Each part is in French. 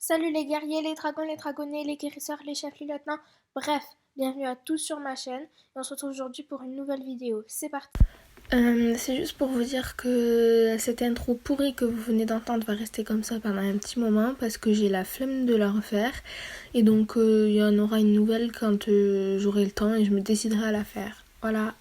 Salut les guerriers, les dragons, les dragonniers, les guérisseurs, les chefs, les lieutenants, bref, bienvenue à tous sur ma chaîne et on se retrouve aujourd'hui pour une nouvelle vidéo. C'est parti. C'est juste pour vous dire que cette intro pourrie que vous venez d'entendre va rester comme ça pendant un petit moment parce que j'ai la flemme de la refaire et donc il y en aura une nouvelle quand j'aurai le temps et je me déciderai à la faire. Voilà.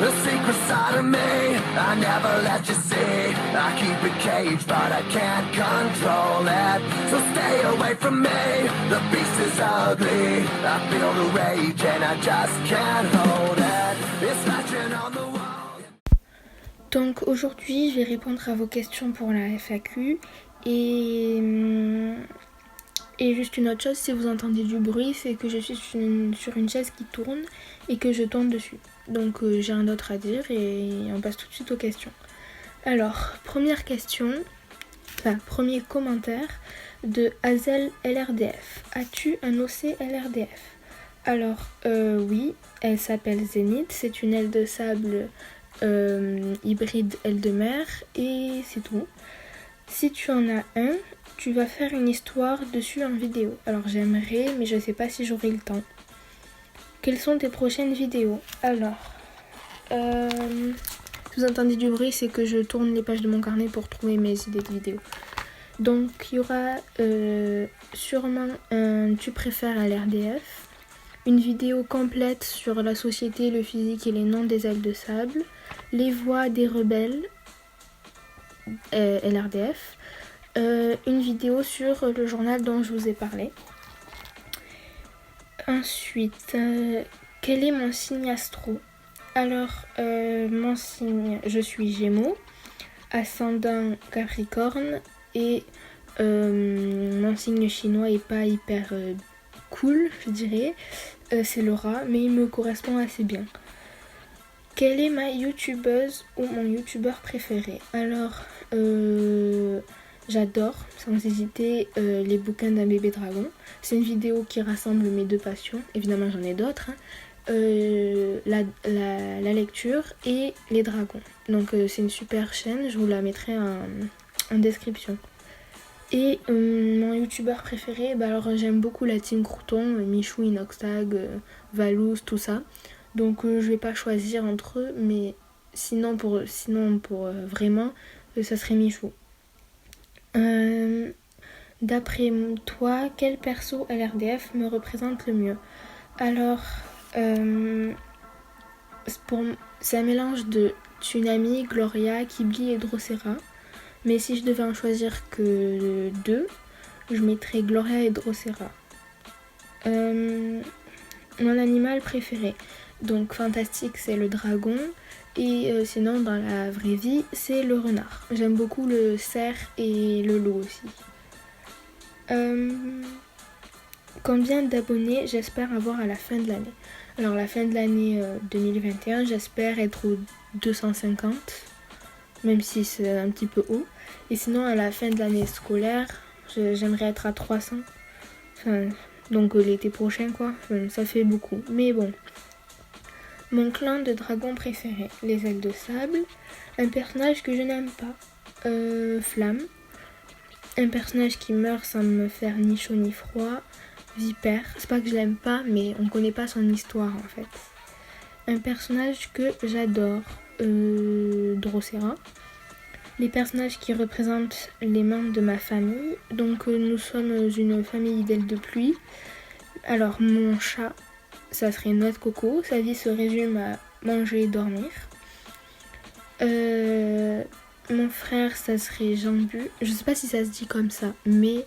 The secret side of me, I never let you see. I keep it caged, but I can't control it. So stay away from me, the beast is ugly. I feel the rage and I just can't hold it. It's scratching on the wall. Donc aujourd'hui, je vais répondre à vos questions pour la FAQ et juste une autre chose, si vous entendez du bruit, c'est que je suis sur une chaise qui tourne et que je tourne dessus. Donc j'ai rien d'autre à dire et on passe tout de suite aux questions. Alors, première question, premier commentaire de Hazel LRDF. As-tu un OC LRDF? Alors, oui, elle s'appelle Zénith, c'est une aile de sable hybride aile de mer et c'est tout. Si tu en as un, tu vas faire une histoire dessus en vidéo. Alors j'aimerais, mais je sais pas si j'aurai le temps. Quelles sont tes prochaines vidéos? Alors, si vous entendez du bruit, c'est que je tourne les pages de mon carnet pour trouver mes idées de vidéos. Donc il y aura sûrement un tu préfères à l'RDF, une vidéo complète sur la société, le physique et les noms des ailes de sable, les voix des rebelles, LRDF, une vidéo sur le journal dont je vous ai parlé. Ensuite, quel est mon signe astro? Alors, mon signe, je suis Gémeaux, ascendant Capricorne et mon signe chinois est pas hyper cool, je dirais. C'est Laura, mais il me correspond assez bien. Quelle est ma youtubeuse ou mon youtubeur préféré? Alors, j'adore, sans hésiter, les bouquins d'un bébé dragon. C'est une vidéo qui rassemble mes deux passions. Évidemment, j'en ai d'autres. La lecture et les dragons. Donc, c'est une super chaîne. Je vous la mettrai en description. Et mon youtubeur préféré, alors j'aime beaucoup la team Crouton, Michou, Inoxtag, Valouz, tout ça. Donc je vais pas choisir entre eux, mais sinon pour vraiment, ça serait Michou. D'après toi, quel perso LRDF me représente le mieux? Alors, c'est un mélange de Tsunami, Gloria, Kibli et Drosera. Mais si je devais en choisir que deux, je mettrais Gloria et Drosera. Mon animal préféré, donc fantastique, c'est le dragon. Et sinon, dans la vraie vie, c'est le renard. J'aime beaucoup le cerf et le loup aussi. Combien d'abonnés j'espère avoir à la fin de l'année? Alors, la fin de l'année 2021, j'espère être aux 250, même si c'est un petit peu haut. Et sinon, à la fin de l'année scolaire, j'aimerais être à 300. Donc l'été prochain, quoi. Ça fait beaucoup. Mais bon. Mon clan de dragons préféré, les ailes de sable. Un personnage que je n'aime pas, Flamme. Un personnage qui meurt sans me faire ni chaud ni froid, Vipère. C'est pas que je l'aime pas, mais on connaît pas son histoire en fait. Un personnage que j'adore, Drosera. Les personnages qui représentent les membres de ma famille. Donc nous sommes une famille d'ailes de pluie. Alors mon chat, ça serait Noix de Coco. Sa vie se résume à manger et dormir. Mon frère, ça serait Jambu. Je sais pas si ça se dit comme ça, mais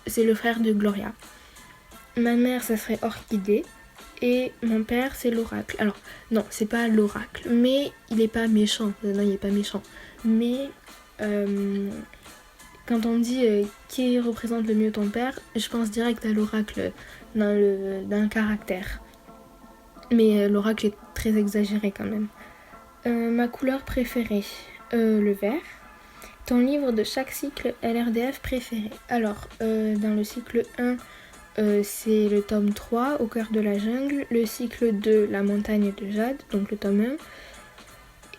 c'est le frère de Gloria. Ma mère, ça serait Orchidée. Et mon père, c'est l'oracle. Alors, non, c'est pas l'oracle, mais il est pas méchant. Non, il est pas méchant. Mais quand on dit qui représente le mieux ton père, je pense direct à l'oracle dans le caractère. Mais l'oracle est très exagéré quand même. Ma couleur préférée, le vert. ton livre de chaque cycle LRDF préféré. Alors, dans le cycle 1, c'est le tome 3, Au cœur de la jungle. Le cycle 2, La montagne de Jade, donc le tome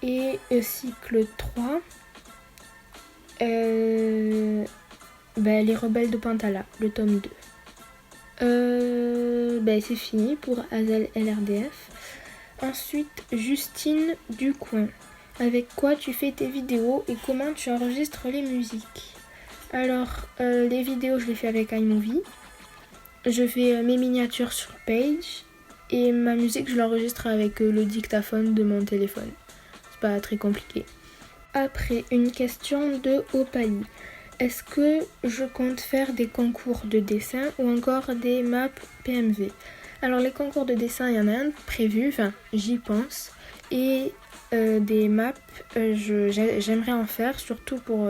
1. Et le cycle 3, Les rebelles de Pantala, le tome 2. C'est fini pour Hazel LRDF. Ensuite, Justine Ducoin. Avec quoi tu fais tes vidéos et comment tu enregistres les musiques? Alors, les vidéos, je les fais avec iMovie. Je fais mes miniatures sur Page. Et ma musique, je l'enregistre avec le dictaphone de mon téléphone. C'est pas très compliqué. Après, une question de Opali. Est-ce que je compte faire des concours de dessin ou encore des maps PMV? Alors les concours de dessin, il y en a un prévu, enfin j'y pense. Et des maps, j'aimerais en faire, surtout pour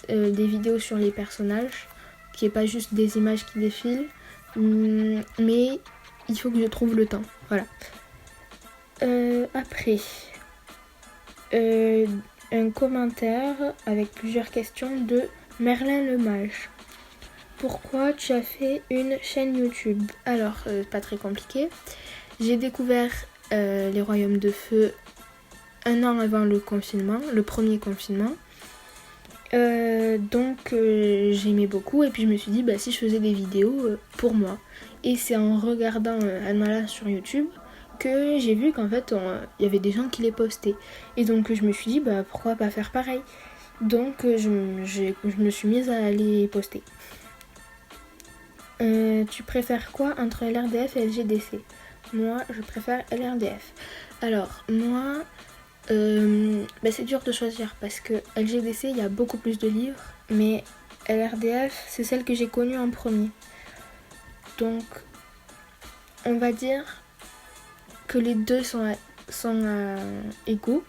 des vidéos sur les personnages, qui n'est pas juste des images qui défilent. Mais il faut que je trouve le temps, voilà. Après, un commentaire avec plusieurs questions de Merlin le Mage. Pourquoi tu as fait une chaîne YouTube? Alors, pas très compliqué. J'ai découvert les Royaumes de Feu un an avant le confinement, le premier confinement. Donc j'aimais beaucoup et puis je me suis dit si je faisais des vidéos pour moi. Et c'est en regardant Anmala sur YouTube que j'ai vu qu'en fait il y avait des gens qui les postaient. Et donc je me suis dit pourquoi pas faire pareil. Donc je me suis mise à les poster. Tu préfères quoi entre LRDF et LGDC? Moi je préfère LRDF. Alors moi c'est dur de choisir parce que LGDC il y a beaucoup plus de livres, mais LRDF c'est celle que j'ai connue en premier. Donc on va dire que les deux sont égaux,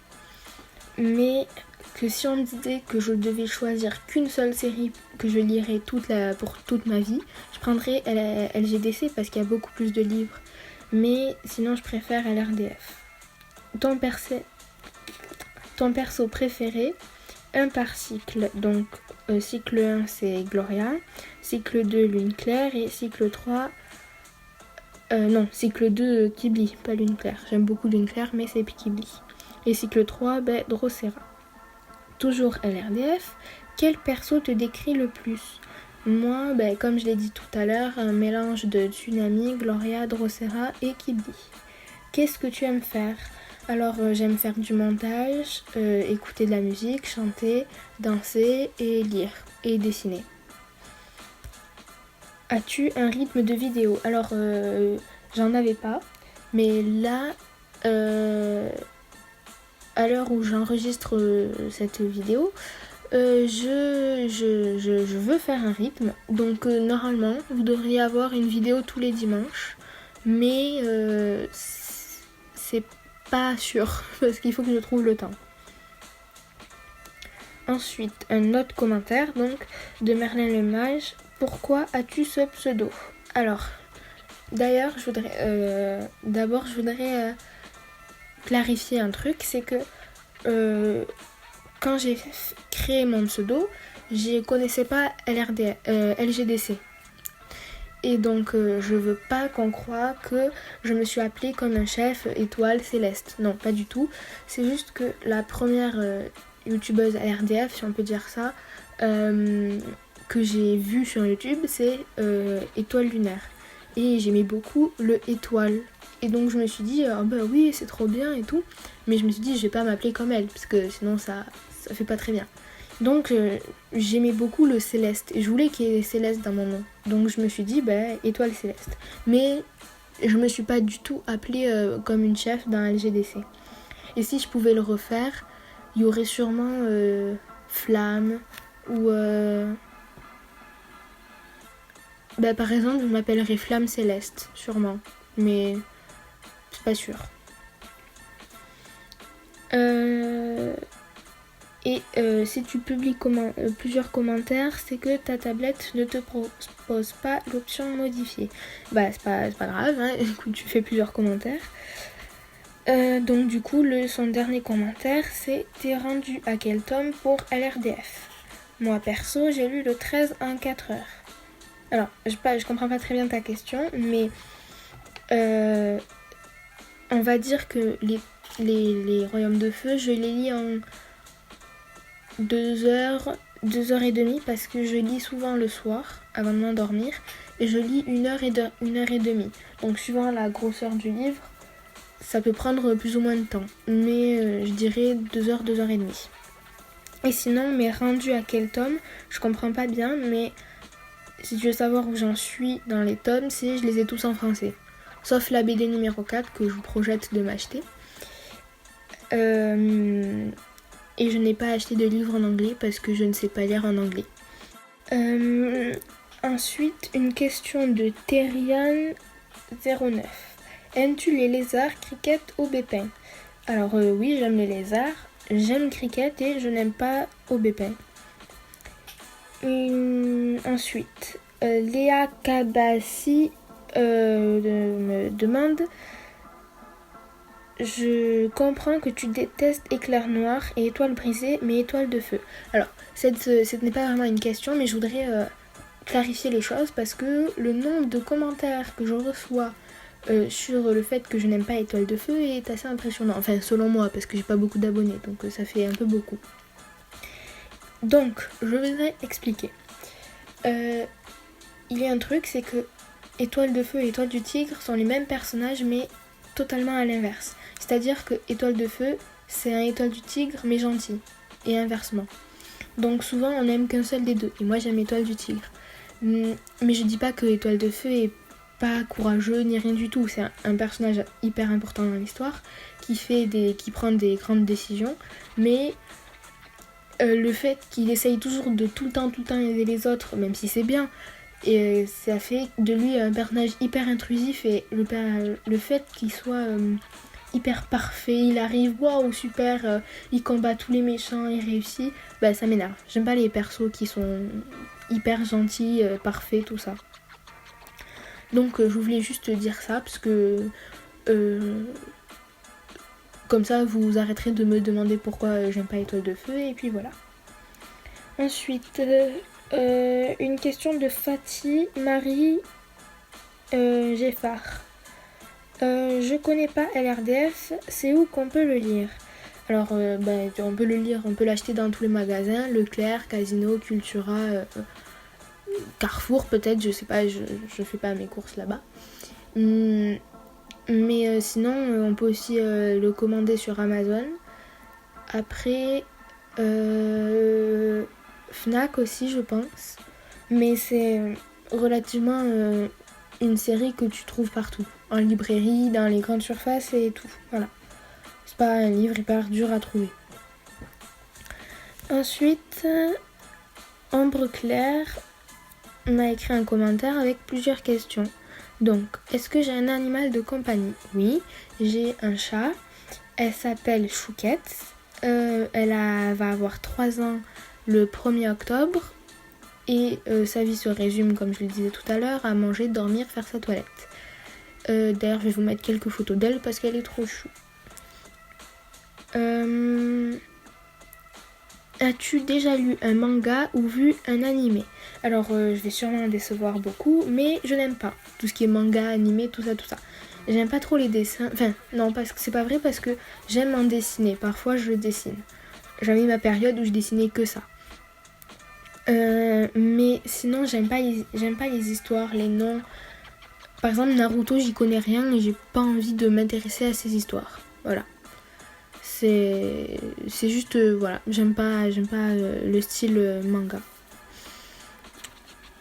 mais que si on me disait que je devais choisir qu'une seule série que je lirais pour toute ma vie, je prendrais LGDC parce qu'il y a beaucoup plus de livres, mais sinon je préfère LRDF. Ton perso préféré, un par cycle. Donc cycle 1 c'est Gloria, cycle 2 Lune Claire et cycle 3 cycle 2 Kibli, pas Lune Claire. J'aime beaucoup Lune Claire mais c'est Kibli. Et cycle 3 Drosera. Toujours LRDF, quel perso te décrit le plus? Moi, comme je l'ai dit tout à l'heure, un mélange de Tsunami, Gloria, Drosera et Kibli. Qu'est-ce que tu aimes faire? Alors j'aime faire du montage, écouter de la musique, chanter, danser et lire et dessiner. As-tu un rythme de vidéo? Alors j'en avais pas, mais là, à l'heure où j'enregistre cette vidéo, je veux faire un rythme. Donc normalement, vous devriez avoir une vidéo tous les dimanches, mais c'est pas sûr parce qu'il faut que je trouve le temps. Ensuite, un autre commentaire donc de Merlin le Mage. Pourquoi as-tu ce pseudo? Alors, d'ailleurs, je voudrais clarifier un truc, c'est que quand j'ai créé mon pseudo, je connaissais pas LGDC. Et donc je veux pas qu'on croie que je me suis appelée comme un chef étoile céleste. Non, pas du tout. C'est juste que la première youtubeuse LRDF, si on peut dire ça, que j'ai vue sur YouTube, c'est Étoile Lunaire. Et j'aimais beaucoup le étoile. Et donc je me suis dit, oui, c'est trop bien et tout. Mais je me suis dit, je vais pas m'appeler comme elle, parce que sinon ça fait pas très bien. Donc j'aimais beaucoup le céleste et je voulais qu'il y ait céleste dans mon nom. Donc je me suis dit étoile céleste. Mais je me suis pas du tout appelée comme une chef dans LGDC. Et si je pouvais le refaire, il y aurait sûrement Flamme ou par exemple je m'appellerais Flamme Céleste sûrement. Mais c'est pas sûr. Et si tu publies plusieurs commentaires, c'est que ta tablette ne te propose pas l'option modifier. C'est pas grave, hein. Écoute, tu fais plusieurs commentaires. Donc du coup, son dernier commentaire, c'est « T'es rendu à quel tome pour LRDF ?» Moi, perso, j'ai lu le 13 en 4 heures. Alors, je comprends pas très bien ta question, mais on va dire que les Royaumes de Feu, je les lis en 2 heures, 2 heures et demie, parce que je lis souvent le soir, avant de m'endormir, et je lis 1 heure et demie. Donc, suivant la grosseur du livre, ça peut prendre plus ou moins de temps, mais je dirais 2 heures, 2 heures et demie. Et sinon, mais rendu à quel tome, je comprends pas bien, mais si tu veux savoir où j'en suis dans les tomes, c'est je les ai tous en français. Sauf la BD numéro 4 que je vous projette de m'acheter. Et je n'ai pas acheté de livre en anglais parce que je ne sais pas lire en anglais. Ensuite, une question de Therian09. Aimes-tu les lézards, cricket ou bépin? Alors oui, j'aime les lézards, j'aime cricket et je n'aime pas aubépin. Ensuite, Léa Kabassi me demande: je comprends que tu détestes Éclair Noir et Étoile Brisée, mais Étoile de Feu. Alors, ce n'est pas vraiment une question, mais je voudrais clarifier les choses parce que le nombre de commentaires que je reçois sur le fait que je n'aime pas Étoile de Feu est assez impressionnant. Enfin, selon moi, parce que j'ai pas beaucoup d'abonnés, donc ça fait un peu beaucoup. Donc, je voudrais expliquer. Il y a un truc, c'est que Étoile de Feu et Étoile du Tigre sont les mêmes personnages, mais totalement à l'inverse. C'est-à-dire que Étoile de Feu, c'est un Étoile du Tigre, mais gentil, et inversement. Donc souvent, on n'aime qu'un seul des deux, et moi j'aime Étoile du Tigre. Mais je dis pas que Étoile de Feu est pas courageux ni rien du tout. C'est un personnage hyper important dans l'histoire qui prend des grandes décisions, mais le fait qu'il essaye toujours de tout le temps aider les autres, même si c'est bien, et ça fait de lui un personnage hyper intrusif, et le fait qu'il soit hyper parfait, il arrive, waouh super, il combat tous les méchants, il réussit, bah ça m'énerve. J'aime pas les persos qui sont hyper gentils, parfaits, tout ça. Donc je voulais juste dire ça parce que comme ça vous arrêterez de me demander pourquoi j'aime pas Étoile de Feu, et puis voilà. Ensuite, une question de Fatih Marie Geffard. Je connais pas LRDF, c'est où qu'on peut le lire? Alors, on peut le lire, on peut l'acheter dans tous les magasins, Leclerc, Casino, Cultura, Carrefour peut-être, je sais pas, je fais pas mes courses là-bas. Mais sinon, on peut aussi le commander sur Amazon. Après, Fnac aussi, je pense. Mais c'est relativement une série que tu trouves partout. En librairie, dans les grandes surfaces et tout. Voilà. C'est pas un livre hyper dur à trouver. Ensuite, Ambre Claire m'a écrit un commentaire avec plusieurs questions. Donc, est-ce que j'ai un animal de compagnie? Oui, j'ai un chat. Elle s'appelle Chouquette. Va avoir 3 ans le 1er octobre. Et sa vie se résume, comme je le disais tout à l'heure, à manger, dormir, faire sa toilette. D'ailleurs, je vais vous mettre quelques photos d'elle parce qu'elle est trop chou. As-tu déjà lu un manga ou vu un animé? Alors, je vais sûrement en décevoir beaucoup, mais je n'aime pas tout ce qui est manga, animé, tout ça. J'aime pas trop les dessins. Enfin, non, parce que c'est pas vrai, parce que j'aime en dessiner. Parfois, je dessine. J'avais ma période où je dessinais que ça. Mais sinon, j'aime pas les histoires, les noms. Par exemple, Naruto, j'y connais rien et j'ai pas envie de m'intéresser à ces histoires. Voilà. C'est juste, voilà, j'aime pas le style manga.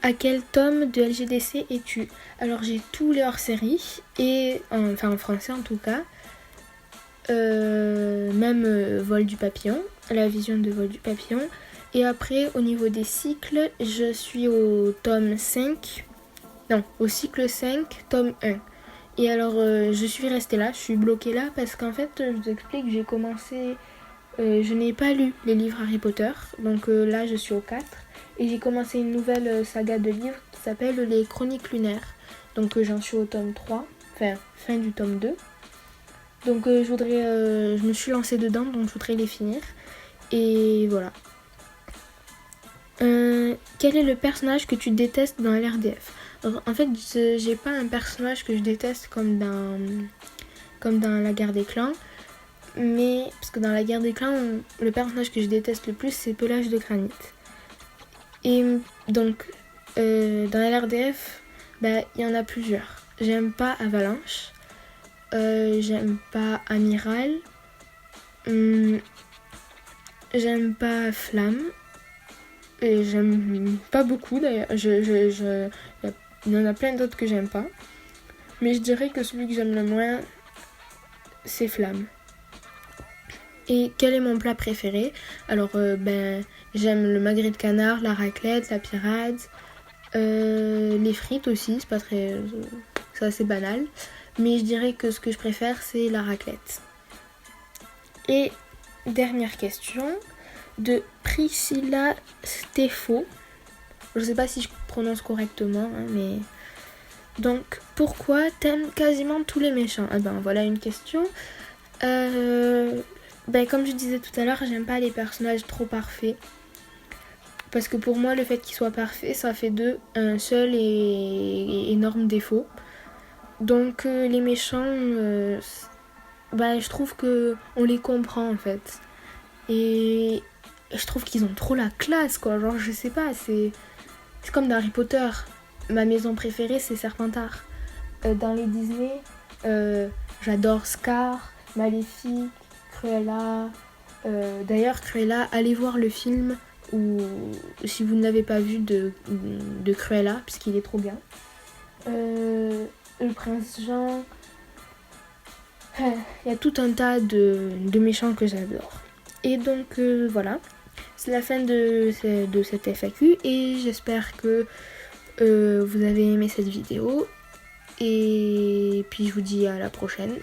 À quel tome de LGDC es-tu? Alors j'ai tous les hors-séries, et en français en tout cas. Même Vol du Papillon, la vision de Vol du Papillon. Et après, au niveau des cycles, je suis au tome 5. Non, au cycle 5, tome 1. Et alors, je suis restée là, je suis bloquée là parce qu'en fait, je vous explique, j'ai commencé... je n'ai pas lu les livres Harry Potter, donc là, je suis au 4. Et j'ai commencé une nouvelle saga de livres qui s'appelle Les Chroniques Lunaires. Donc j'en suis au tome 3, enfin, fin du tome 2. Donc je me suis lancée dedans, donc je voudrais les finir. Et voilà. Quel est le personnage que tu détestes dans l'RDF? En fait, j'ai pas un personnage que je déteste comme dans la guerre des clans. Mais, parce que dans la guerre des clans, le personnage que je déteste le plus, c'est Pelage de Granit. Et donc, dans l'RDF, il y en a plusieurs. J'aime pas Avalanche. J'aime pas Amiral. J'aime pas Flamme. Et j'aime pas beaucoup d'ailleurs. Il y en a plein d'autres que j'aime pas. Mais je dirais que celui que j'aime le moins, c'est Flamme. Et quel est mon plat préféré? Alors, j'aime le magret de canard, la raclette, la pirade, les frites aussi, c'est assez banal. Mais je dirais que ce que je préfère, c'est la raclette. Et dernière question de Priscilla Stefo. Je sais pas si je prononce correctement, mais... Donc, pourquoi t'aimes quasiment tous les méchants? Voilà une question. Comme je disais tout à l'heure, j'aime pas les personnages trop parfaits. Parce que pour moi, le fait qu'ils soient parfaits, ça fait d'eux un seul et énorme défaut. Donc les méchants, je trouve que on les comprend en fait. Et je trouve qu'ils ont trop la classe, quoi. Genre, je sais pas, c'est comme dans Harry Potter. Ma maison préférée, c'est Serpentard. Dans les Disney, j'adore Scar, Maléfique, Cruella. D'ailleurs, Cruella, allez voir le film, ou si vous ne l'avez pas vu, de Cruella, puisqu'il est trop bien. Le prince Jean. Il y a tout un tas de méchants que j'adore. Et donc voilà, c'est la fin de cette FAQ et j'espère que vous avez aimé cette vidéo. Et puis je vous dis à la prochaine.